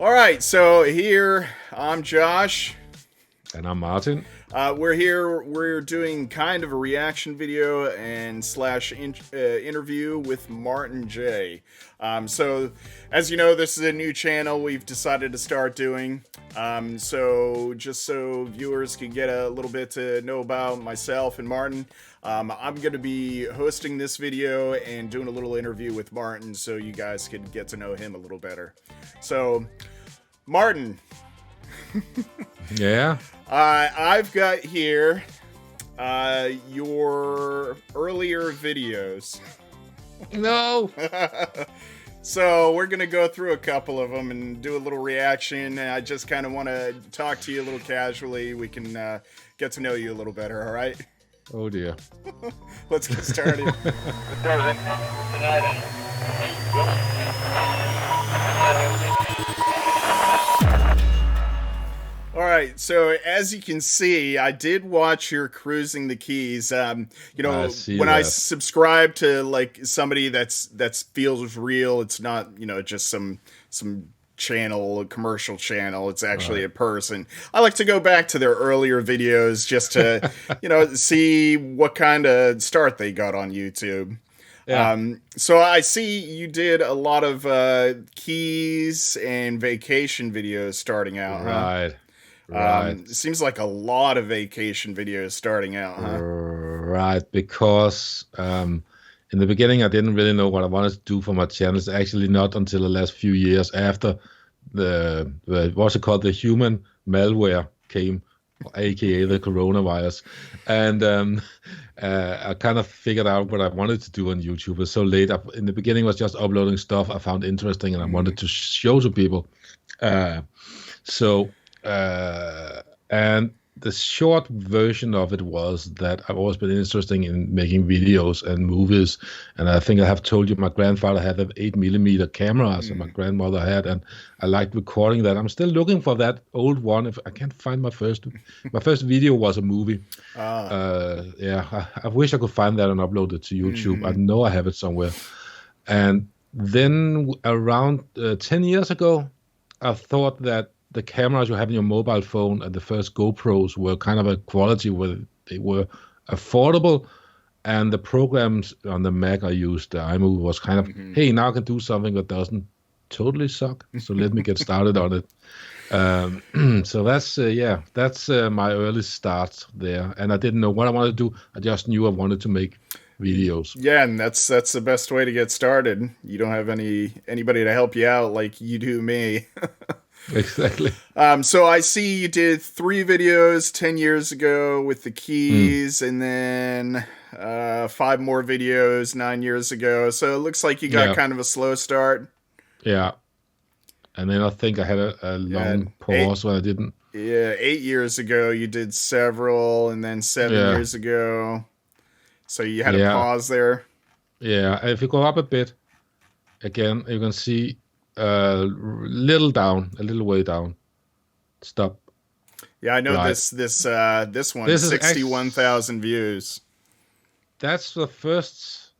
All right, so here I'm Josh. And I'm Martin. We're here. We're doing kind of a reaction video and slash interview with Martin J. So, as you know, this is a new channel we've decided to start doing. So just so viewers can get a little bit to know about myself and Martin, I'm going to be hosting this video and doing a little interview with Martin so you guys can get to know him a little better. So, Martin. Yeah. I've got here your earlier videos. No. So we're going to go through a couple of them and do a little reaction. I just kind of want to talk to you a little casually. We can get to know you a little better, all right? Oh, dear. Let's get started. All right, so as you can see, I did watch your Cruising the Keys. When I subscribe to like somebody that feels real, it's not just some channel, a commercial channel. It's actually a person. I like to go back to their earlier videos just to see what kind of start they got on YouTube. Yeah. So I see you did a lot of keys and vacation videos starting out, Right. huh? Right. It seems like a lot of vacation videos starting out, huh? Right. Because in the beginning, I didn't really know what I wanted to do for my channel. It's actually not until the last few years after the what's it called, the human malware came, aka the coronavirus, and I kind of figured out what I wanted to do on YouTube. It was so late. In the beginning, was just uploading stuff I found interesting and I wanted to show to people. And the short version of it was that I've always been interested in making videos and movies. And I think I have told you my grandfather had an 8mm cameras and my grandmother had, and I liked recording that. I'm still looking for that old one. If I can't find my first video was a movie. I wish I could find that and upload it to YouTube. I know I have it somewhere. And then around 10 years ago, I thought that the cameras you have in your mobile phone and the first GoPros were kind of a quality where they were affordable, and the programs on the Mac I used, the iMovie, was kind of, hey, now I can do something that doesn't totally suck, so let me get started on it. So that's my early start there, and I didn't know what I wanted to do. I just knew I wanted to make videos. Yeah, and that's the best way to get started. You don't have anybody to help you out like you do me. Exactly. So I see you did 3 videos 10 years ago with the keys, and then 5 more videos 9 years ago. So it looks like you got kind of a slow start. Yeah. And then I think I had a long pause when I didn't. Yeah, 8 years ago you did several, and then 7 years ago. So you had a pause there. Yeah, if you go up a bit, again, you can see a little way down. Stop. Yeah, I know this one, 61,000 views. That's the first.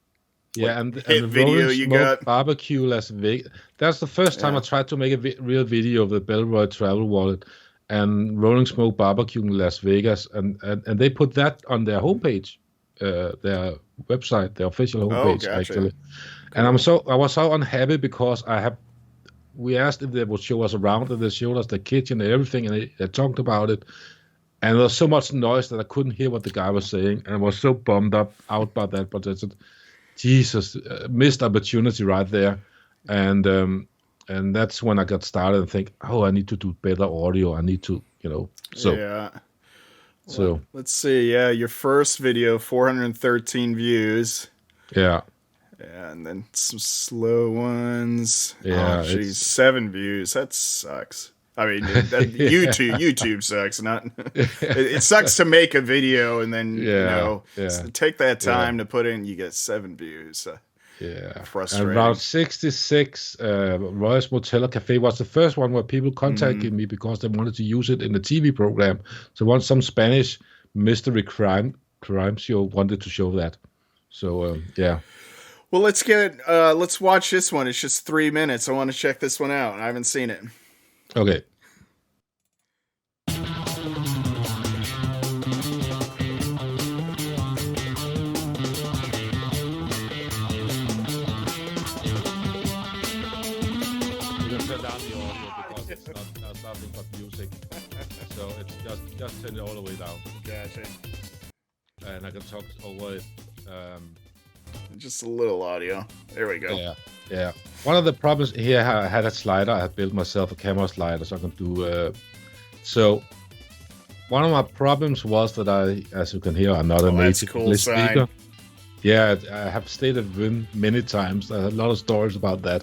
Yeah, and the video you got. Barbecue Las Vegas. That's the first time I tried to make a real video of the Bellroy travel wallet and Rolling Smoke Barbecue in Las Vegas, and they put that on their homepage, their website, their official homepage, actually. Cool. And I was so unhappy because we asked if they would show us around, and they showed us the kitchen and everything, and they talked about it. And there was so much noise that I couldn't hear what the guy was saying, and I was so bummed out by that. But I said, Jesus, missed opportunity right there. And that's when I got started and think, oh, I need to do better audio. I need to, so. Yeah. So well, let's see. Yeah, your first video, 413 views. Yeah. Yeah, and then some slow ones. Yeah, geez, 7 views. That sucks. I mean, YouTube sucks. Not it sucks to make a video and then take that time to put in. You get 7 views. Frustrating. And around 66, Roy's Motel Cafe was the first one where people contacted me because they wanted to use it in the TV program. So once some Spanish mystery crime show wanted to show that. So Well, let's watch this one. It's just 3 minutes. I want to check this one out. I haven't seen it. Okay. Turn down the audio because it's not nothing but music. So it's just turn it all the way down. Gotcha. And I can talk over it. Just a little audio. There we go. Yeah. One of the problems here, I had a slider. I had built myself a camera slider so I can do. So one of my problems was that as you can hear, I'm not a native English speaker. Yeah, I have stayed at Vim many times. I have a lot of stories about that.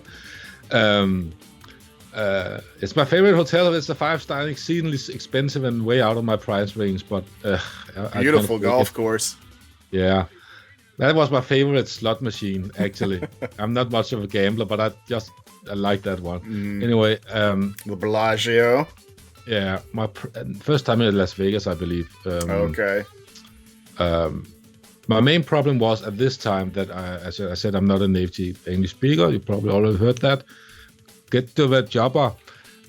It's my favorite hotel. It's a 5-star, exceedingly expensive and way out of my price range. But beautiful golf course. Yeah, that was my favorite slot machine. Actually, I'm not much of a gambler, but I like that one. Anyway, the Bellagio. Yeah, my first time in Las Vegas, I believe. Okay. My main problem was at this time that as I said, I'm not a native English speaker. You probably already heard that. Get to the jobber.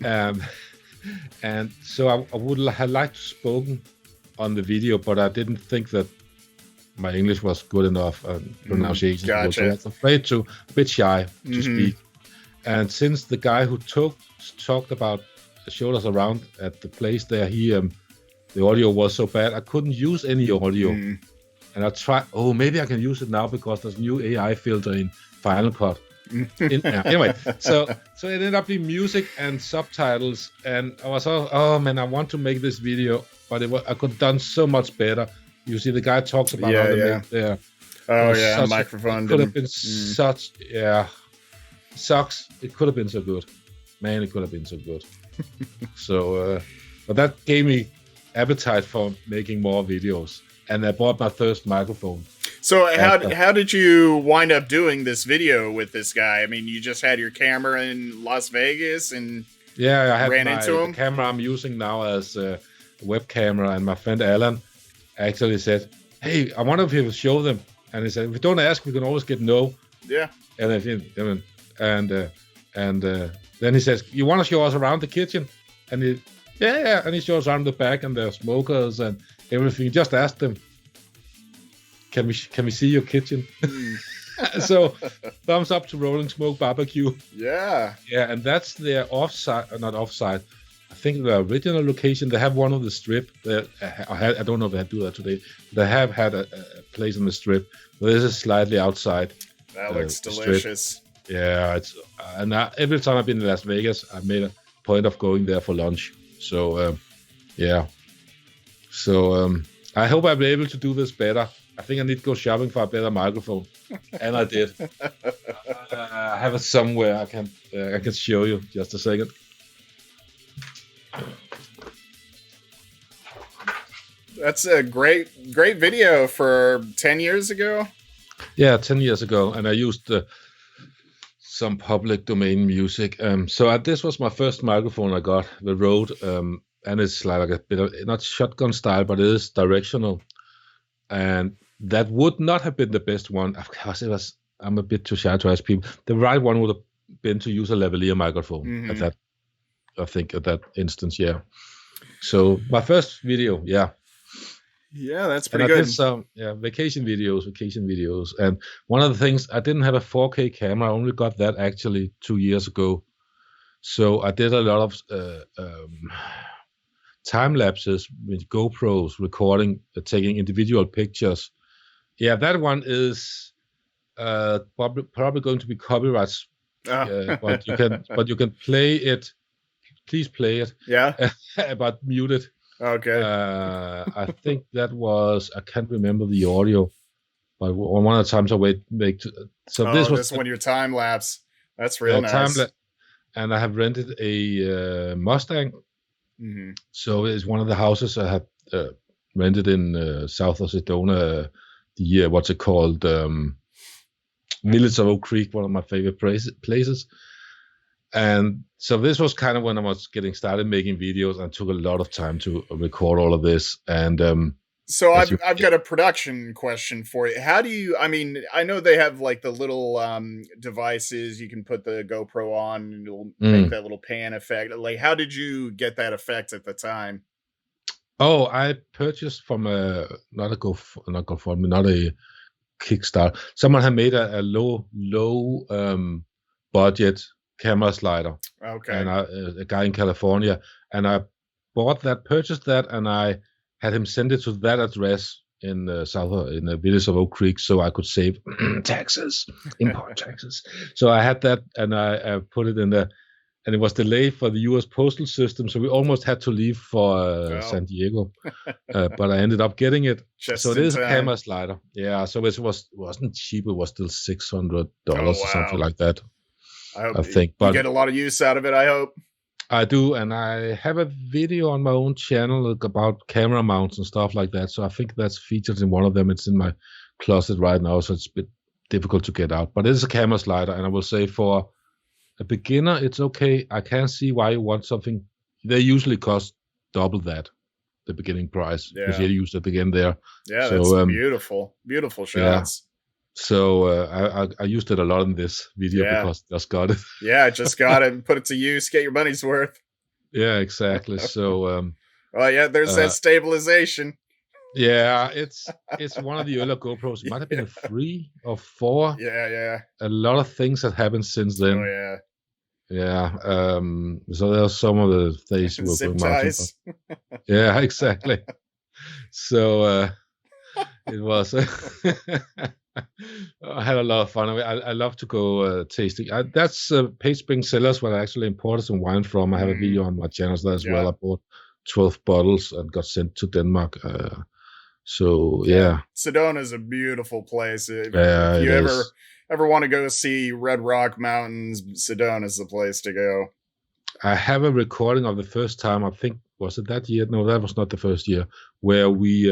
And so I would have liked to spoken on the video, but I didn't think that my English was good enough and pronunciation. Gotcha. So I was afraid to, a bit shy to speak. And since the guy who showed us around at the place there, the audio was so bad, I couldn't use any audio. And I tried, maybe I can use it now because there's new AI filter in Final Cut. Anyway, so it ended up being music and subtitles, and I was I want to make this video, but I could have done so much better. You see, the guy talks about how to make there. Microphone could have been sucks. It could have been so good, man. It could have been so good. So, but that gave me appetite for making more videos, and I bought my first microphone. So how did you wind up doing this video with this guy? I mean, you just had your camera in Las Vegas and I ran into him? The camera I'm using now as a web camera, and my friend Alan actually said, "Hey, I wonder if he will show them." And he said, "If we don't ask, we can always get no." Yeah. And then he says, "You want to show us around the kitchen?" And and he shows around the back and the smokers and everything. Just ask them, Can we see your kitchen? So, thumbs up to Rolling Smoke Barbecue. Yeah. Yeah, and that's their not offsite. I think the original location. They have one on the Strip. I don't know if they do that today. They have had a place on the Strip. But this is slightly outside. That looks delicious. Strip. Yeah, every time I've been in Las Vegas, I've made a point of going there for lunch. So, So, I hope I'll be able to do this better. I think I need to go shopping for a better microphone, and I did. I have it somewhere. I can show you. Just a second. That's a great video for 10 years ago. Yeah, 10 years ago, and I used some public domain music. So this was my first microphone I got, the Rode, and it's like a bit of, not shotgun style, but it is directional. And that would not have been the best one. Of course, I'm a bit too shy to ask people. The right one would have been to use a lavalier microphone at that instance, yeah. So my first video, yeah. Yeah, that's pretty good. I did some vacation videos. And one of the things, I didn't have a 4K camera. I only got that actually 2 years ago. So I did a lot of time lapses with GoPros, recording, taking individual pictures. Yeah, that one is probably going to be copyrights, but you can play it. Please play it. Yeah. But mute it. Okay. I think that was, I can't remember the audio, but one of the times I this was when your time lapse. That's real nice. And I have rented a Mustang. So it's one of the houses I have rented in south of Sedona. What's it called? Village of Oak Creek, one of my favorite places. And so this was kind of when I was getting started making videos, and took a lot of time to record all of this. And So as you I've got a production question for you. How do you? I mean, I know they have like the little devices you can put the GoPro on, and it'll make Mm. that little pan effect. Like, how did you get that effect at the time? Oh, I purchased from a not a not GoFundMe, not a Kickstarter. Someone had made a low budget camera slider, Okay, and a guy in California, and I purchased that, and I had him send it to that address in the village of Oak Creek, so I could save taxes, import taxes. So I had that, and I put it in there, and it was delayed for the U.S. postal system, so we almost had to leave for San Diego, but I ended up getting it. just So it in is a time. camera slider, yeah. So it wasn't cheap; it was still $600 Oh, or something wow. like that. I I think, you but get a lot of use out of it. I hope. I do, and I have a video on my own channel about camera mounts and stuff like that. So I think that's featured in one of them. It's in my closet right now, so it's a bit difficult to get out. But it is a camera slider, and I will say for a beginner, it's okay. I can see why you want something. They usually cost double that, the beginning price, because Yeah. you use it again there. Yeah, So, that's beautiful. Beautiful shots. So I used it a lot in this video because I just got it. Yeah, just got it and put it to use. Get your money's worth. Yeah, exactly. So Oh yeah, there's that stabilization. yeah, it's one of the earlier GoPros. It might have been a 3 or 4. Yeah. A lot of things have happened since then. Oh yeah. Yeah. So there's some of the things we're Zip mounting. ties. Yeah, exactly. So it was. I had a lot of fun. I love to go tasting. That's Page Spring Cellars where I actually imported some wine from. I have a video on my channel as well. I bought 12 bottles and got sent to Denmark. So yeah. Sedona is a beautiful place. If Yeah, you it ever want to go see Red Rock Mountains, Sedona is the place to go. I have a recording of the first time. I think was it that year? No, that was not the first year. Where we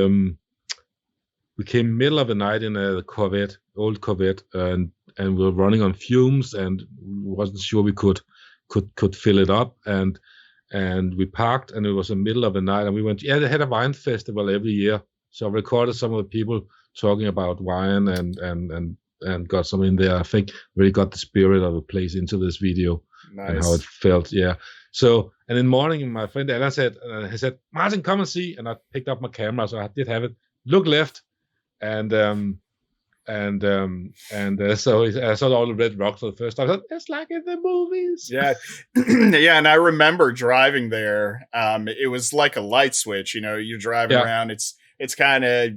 came middle of the night in a Corvette, old Corvette, and we were running on fumes and wasn't sure we could fill it up, and we parked, and it was the middle of the night, and we went. Yeah, they had a wine festival every year, so I recorded some of the people talking about wine and got some in there. I think really got the spirit of the place into this video. Nice. And how it felt. Yeah. So and in the morning, my friend Ella said, he said, Martin, come and see, and I picked up my camera, so I did have it. Look left. And so I saw all the red rocks for the first time. I thought, it's like in the movies. Yeah. Yeah. And I remember driving there. It was like a light switch, you're driving around. It's kind of,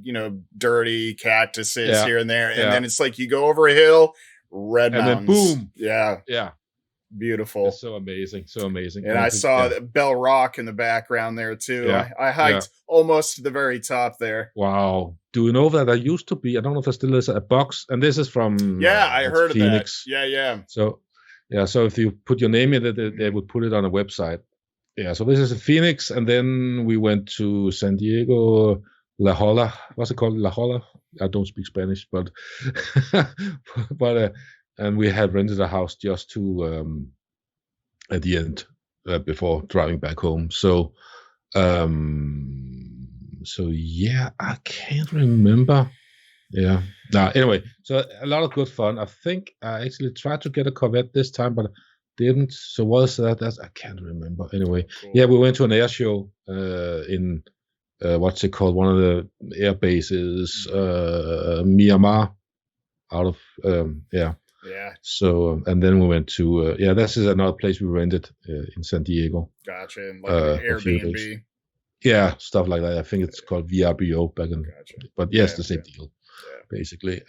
dirty cactuses here and there. And then it's like you go over a hill, red mountains. And then boom. Yeah. Yeah. Beautiful. It's so amazing. And I saw Bell Rock in the background there too. Yeah. I hiked almost to the very top there. Wow. Do you know that there used to be, I don't know if there still is, a box, and this is from I heard Phoenix. of that. Yeah. So if you put your name in it, they would put it on a website. Yeah, so this is in Phoenix, and then we went to San Diego, La Jolla. What's it called? La Jolla? I don't speak Spanish, but and we had rented a house just to at the end before driving back home. So yeah, I can't remember. Yeah. Now anyway, so a lot of good fun. I think I actually tried to get a Corvette this time, but didn't. So was that? I can't remember. Anyway, cool. Yeah, we went to an air show in what's it called? One of the air bases, Myanmar, out of Yeah. So and then we went to this is another place we rented in San Diego. Gotcha. And like an Airbnb. Yeah, stuff like that. I think it's called VRBO back in. Gotcha. But yes, the same deal. Basically.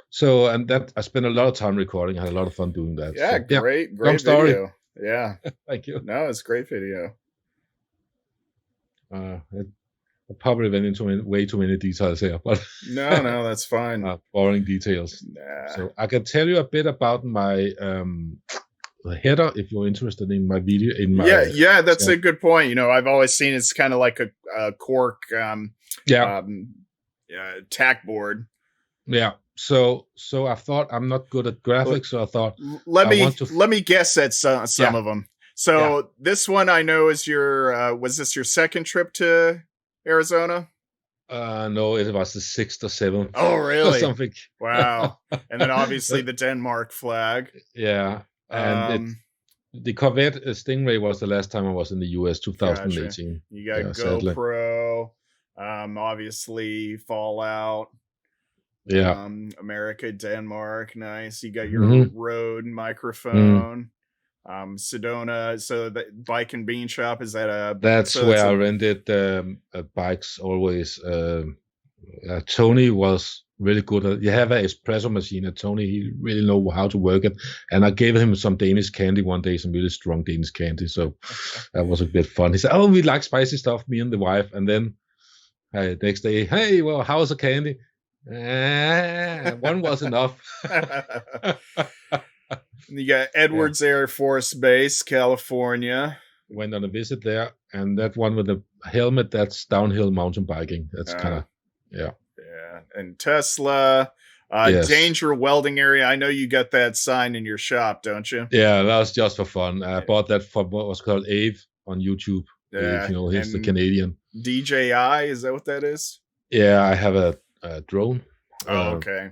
So and that I spent a lot of time recording. I had a lot of fun doing that. Yeah, so, great long story. Video. Yeah. Thank you. No, it's a great video. I probably went into way too many details here, but no, that's fine. Boring details. Nah. So I can tell you a bit about my header if you're interested in my video. That's a good point. I've always seen it's kind of like a cork tack board. Yeah. So I thought I'm not good at graphics, so I thought let me guess at some of them. So this one I know is your was this your second trip to Arizona? No, it was the 6th or 7th. Oh, Or really? something. Wow. And then obviously the Denmark flag. Yeah, and the Corvette Stingray was the last time I was in the US, 2018. Gotcha. You got GoPro, obviously Fallout. Yeah. America, Denmark, nice. You got your Rode microphone. Sedona. So the Bike and Bean Shop, is that a? That's where I rented bikes always. Tony was really good. You have an espresso machine, and Tony, he really know how to work it. And I gave him some Danish candy one day, some really strong Danish candy. So that was a bit fun. He said, "Oh, we like spicy stuff, me and the wife." And then next day, "Hey, well, how's the candy?" One was enough. You got Edwards Air Force Base, California. Went on a visit there, and that one with the helmet, that's downhill mountain biking. That's kind of, yeah. And Tesla, Danger Welding Area. I know you got that sign in your shop, don't you? Yeah, that was just for fun. I bought that from what was called Ave on YouTube. Yeah, Ave, you know, he's the Canadian. DJI, is that what that is? Yeah, I have a drone. Oh, okay.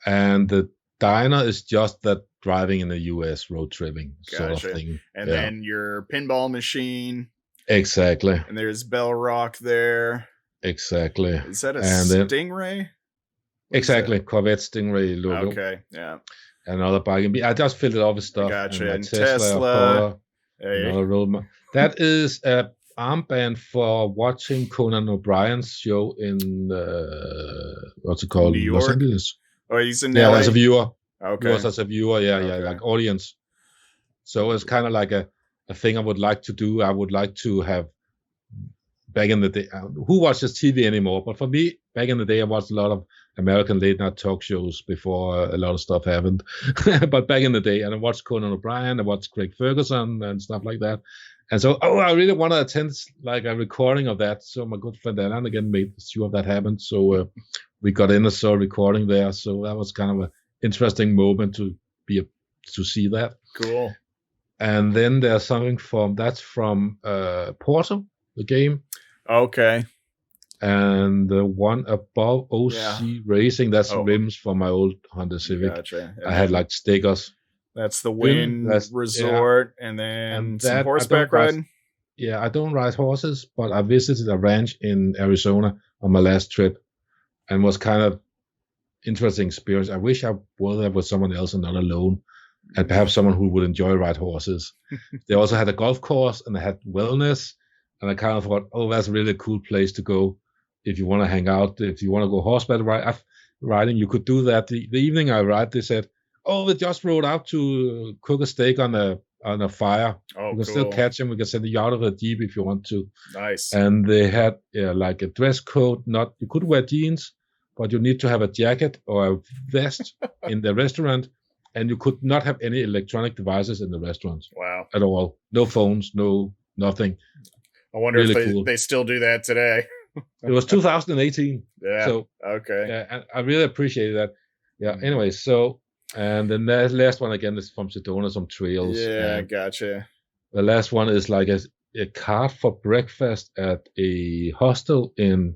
And the Dyna is just that driving in the US, road tripping sort of thing. And then your pinball machine. Exactly. And there's Bell Rock there. Exactly. Is that a Stingray? Exactly. Corvette Stingray logo. Okay, yeah. Another bike. I just filled it up with stuff. Gotcha. And Tesla. Another road. That is a armband for watching Conan O'Brien's show in what's it called? New York? Los Angeles. Oh, he's in LA? As a viewer. Okay. He was as a viewer, like audience. So it's kind of like a thing I would like to do. I would like to have back in the day. Who watches TV anymore? But for me, back in the day, I watched a lot of American late night talk shows before a lot of stuff happened. But back in the day, and I watched Conan O'Brien, I watched Craig Ferguson and stuff like that. And so, I really want to attend like a recording of that. So my good friend Alan again made sure that happened. So we got in and saw a recording there. So that was kind of an interesting moment to see that. Cool. And then there's something from Portal, the game. Okay. And the one above OC Racing, that's rims for my old Honda Civic. Gotcha. I had like stickers. That's the Wynn Resort, and then some horseback riding. I don't ride horses, but I visited a ranch in Arizona on my last trip, and was kind of interesting experience. I wish I was there with someone else and not alone, and perhaps someone who would enjoy ride horses. They also had a golf course, and they had wellness, and I kind of thought, oh, that's a really cool place to go if you want to hang out. If you want to go horseback riding, you could do that. The evening I ride, they said, oh, they just rode out to cook a steak on a fire. Oh, you can still catch them. We can send you out of the Jeep if you want to. Nice. And they had like a dress code. You could wear jeans, but you need to have a jacket or a vest in the restaurant, and you could not have any electronic devices in the restaurant. Wow. At all. No phones, nothing. I wonder if they still do that today. It was 2018. Yeah. So okay. Yeah, I really appreciated that. Yeah. Anyway, so. And the last one again is from Sedona, some trails. Yeah, gotcha. The last one is like a cart for breakfast at a hostel in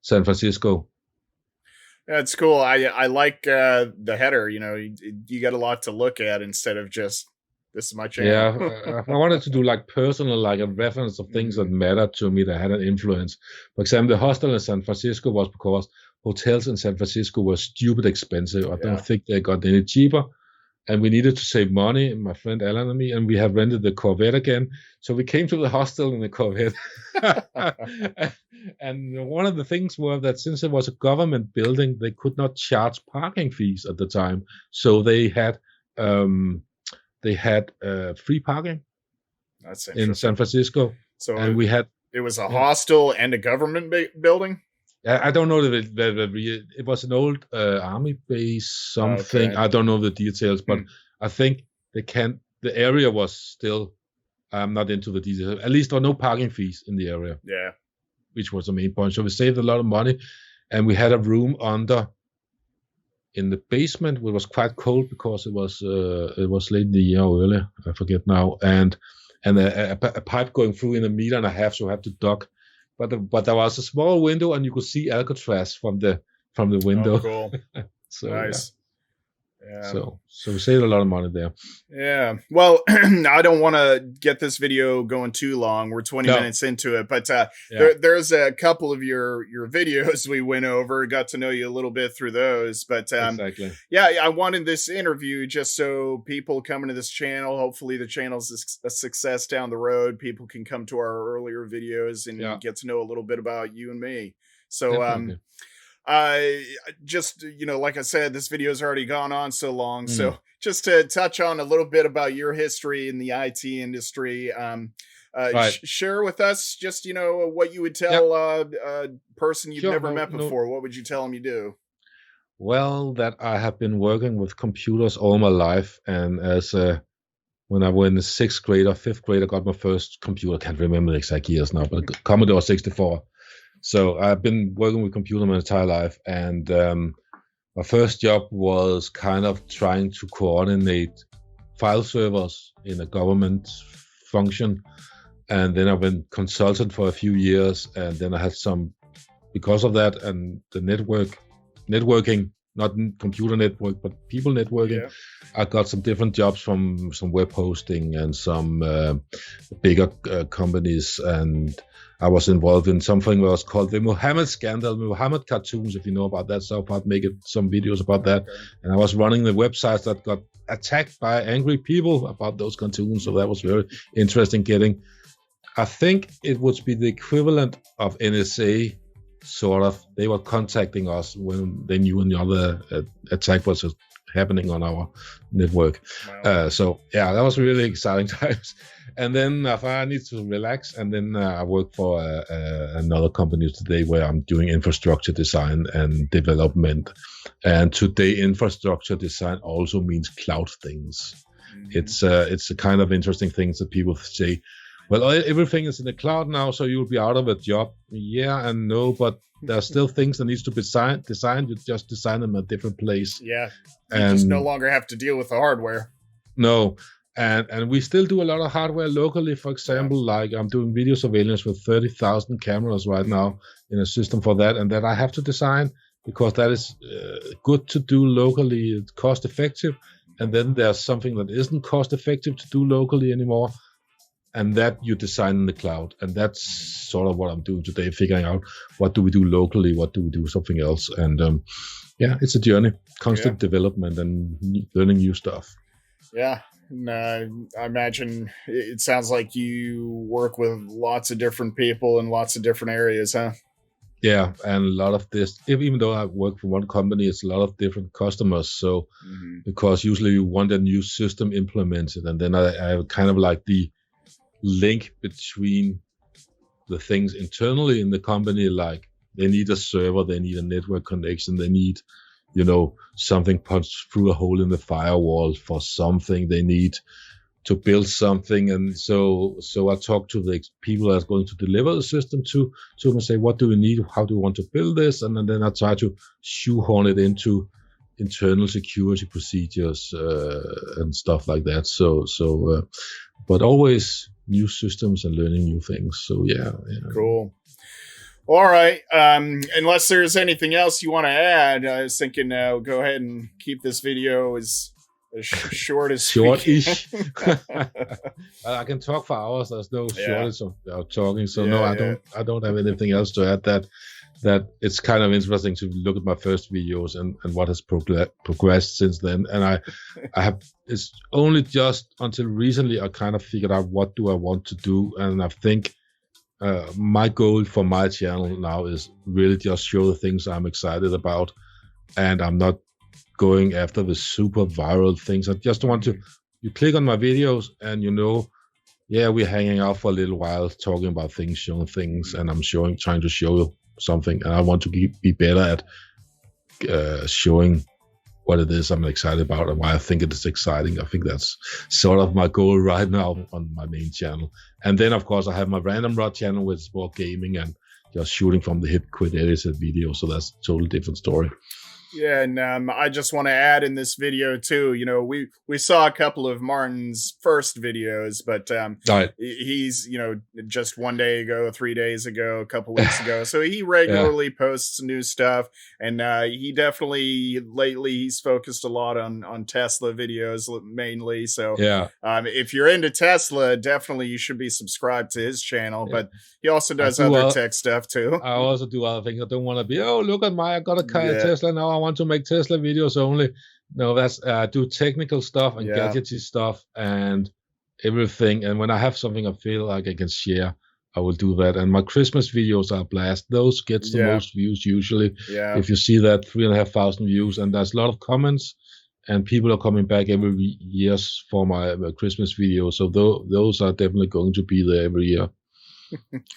San Francisco. That's cool. I like the header. You know, you got a lot to look at instead of just this is my channel. Yeah, I wanted to do like personal, like a reference of things that mattered to me that had an influence. For example, the hostel in San Francisco was because hotels in San Francisco were stupid expensive. I don't think they got any cheaper. And we needed to save money, my friend Alan and me, and we have rented the Corvette again. So we came to the hostel in the Corvette. And one of the things were that since it was a government building, they could not charge parking fees at the time. So they had free parking. That's in San Francisco. So and it was a hostel and a government building? I don't know it was an old army base something. Okay. I don't know the details, but I think the area was still. I'm not into the details. At least there were no parking fees in the area. Yeah, which was the main point. So we saved a lot of money, and we had a room in the basement, which was quite cold because it was late in the year or earlier. I forget now, and a pipe going through in 1.5 meters, so I had to duck. but there was a small window, and you could see Alcatraz from the window. Oh, cool. So, nice. Yeah. So we saved a lot of money there. Yeah. Well, I don't want to get this video going too long. We're 20 minutes into it, but there's a couple of your videos we went over, got to know you a little bit through those. But exactly. Yeah, I wanted this interview just so people coming to this channel, hopefully the channel's a success down the road. People can come to our earlier videos and get to know a little bit about you and me. So, definitely. Just, like I said, this video's already gone on so long. So just to touch on a little bit about your history in the IT industry, share with us just, what you would tell a person you've never met before. What would you tell them you do? Well, that I have been working with computers all my life. And when I was in the 6th grade or 5th grade, I got my first computer. I can't remember the exact years now, but Commodore 64. So I've been working with computer my entire life, and my first job was kind of trying to coordinate file servers in a government function. And then I went consultant for a few years, and then I had because of that and the networking, not computer network, but people networking. I got some different jobs from some web hosting and some bigger companies, and I was involved in something that was called the Muhammad Scandal, Muhammad Cartoons, if you know about that. So I'd make some videos about that. And I was running the websites that got attacked by angry people about those cartoons. So that was very interesting getting. I think it would be the equivalent of NSA, sort of. They were contacting us when they knew another attack was happening on our network. Wow. That was really exciting times. And then I finally need to relax, and then I work for another company today where I'm doing infrastructure design and development. And today, infrastructure design also means cloud things. It's a kind of interesting things that people say, well, everything is in the cloud now, so you'll be out of a job. Yeah and no, but there are still things that needs to be designed. You just design them in a different place. Yeah, you just no longer have to deal with the hardware. No. And we still do a lot of hardware locally. For example, like I'm doing video surveillance with 30,000 cameras right now in a system for that, and that I have to design because that is good to do locally. It's cost effective, and then there's something that isn't cost effective to do locally anymore, and that you design in the cloud. And that's sort of what I'm doing today, figuring out what do we do locally, what do we do something else, and it's a journey, constant development and learning new stuff. Yeah. I imagine it sounds like you work with lots of different people in lots of different areas, huh? Yeah, and a lot of this, even though I work for one company, it's a lot of different customers. So, because usually you want a new system implemented, and then I have kind of like the link between the things internally in the company, like they need a server, they need a network connection, they need something punched through a hole in the firewall for something. They need to build something. And so I talk to the people that's going to deliver the system to them and say, what do we need? How do we want to build this? And then I try to shoehorn it into internal security procedures and stuff like that. But always new systems and learning new things. So yeah. Cool. All right. Unless there's anything else you want to add, I was thinking go ahead and keep this video as short as short-ish. I can talk for hours. There's no shortage of talking. So I don't have anything else to add. That it's kind of interesting to look at my first videos and what has progressed since then. And I have, it's only just until recently I kind of figured out what do I want to do. And I think my goal for my channel now is really just show the things I'm excited about, and I'm not going after the super viral things. I just want to, you click on my videos and we're hanging out for a little while talking about things, showing things, and I'm trying to show you something, and I want to be better at showing what it is I'm excited about and why I think it is exciting. I think that's sort of my goal right now on my main channel. And then, of course, I have my Random Rod channel, which is more gaming and just shooting from the hip, quit edited video. So that's a totally different story. Yeah, and I just want to add in this video too. You know, we saw a couple of Martin's first videos, but Right. he's just 1 day ago, 3 days ago, a couple weeks ago. So he Yeah. regularly posts new stuff, and he definitely lately he's focused a lot on Tesla videos mainly. So Yeah. if you're into Tesla, definitely you should be subscribed to his channel. Yeah. But he also does do other tech stuff too. I also do other things. I don't want to be, oh, look at I got a Yeah. Tesla now. I want to make Tesla videos only. No, that's I do technical stuff and Yeah. gadgety stuff and everything. And when I have something I feel like I can share, I will do that. And my Christmas videos are a blast. Those gets the Yeah. most views usually. Yeah. If you see that 3,500 views, and there's a lot of comments, and people are coming back every year for my Christmas videos. So those are definitely going to be there every year.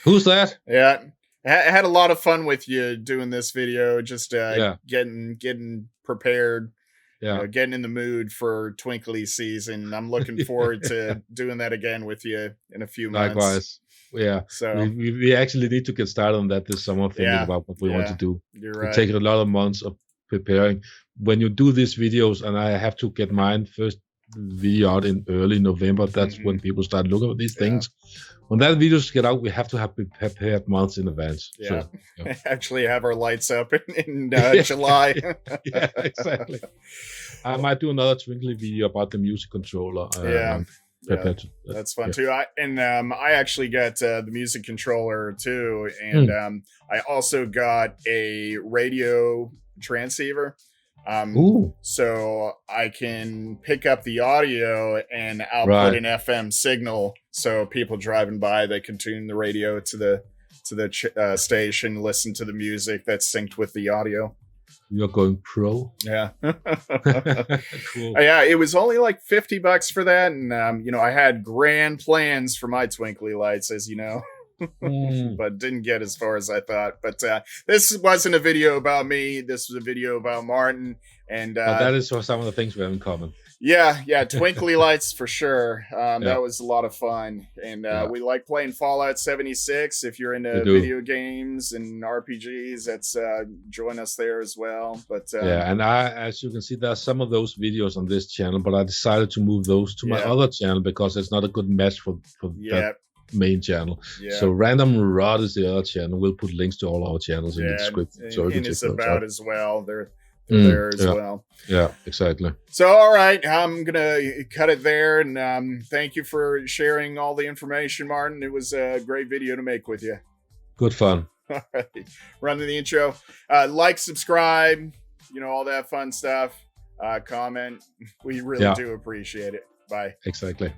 Who's that? Yeah. I had a lot of fun with you doing this video, just Yeah. getting prepared, Yeah. getting in the mood for Twinkly season. I'm looking forward to doing that again with you in a few months. Likewise. Yeah. So We actually need to get started on that this summer, thinking Yeah. about what we want to do. you're It right. takes a lot of months of preparing. When you do these videos, and I have to get mine first video out in early November, that's when people start looking at these Yeah. things. When that videos get out, we have to have prepared months in advance. Yeah. So, yeah. Actually have our lights up in Yeah. July. Yeah, exactly. I might do another Twinkly video about the music controller. Yeah. I'm prepared to- That's fun yeah. too. I actually got the music controller too, and I also got a radio transceiver. Ooh, So I can pick up the audio and output Right. an FM signal, so people driving by they can tune the radio to the station, listen to the music that's synced with the audio. you're going pro. Yeah. Cool. Yeah, it was only like $50 for that, and I had grand plans for my twinkly lights, as you know, Mm. but didn't get as far as I thought. But this wasn't a video about me. This was a video about Martin, and But that is some of the things we have in common. yeah, twinkly lights for sure. Yeah. That was a lot of fun, and Yeah. we like playing Fallout 76. If you're into We do. video games and RPGs, that's join us there as well. But Yeah, and as you can see, there are some of those videos on this channel, but I decided to move those to my Yeah. other channel because it's not a good match for yeah, that main channel. yeah. So Random Rod is the other channel. We'll put links to all our channels in the Yeah, description. and, So you can and check it's those about out. as well. They're Mm, there as yeah. well. Yeah, exactly. So, all right, I'm gonna cut it there, and thank you for sharing all the information, Martin. It was a great video to make with you. Good fun. All right, running the intro. Like, subscribe, all that fun stuff. Comment. We really Yeah. do appreciate it. Bye. Exactly.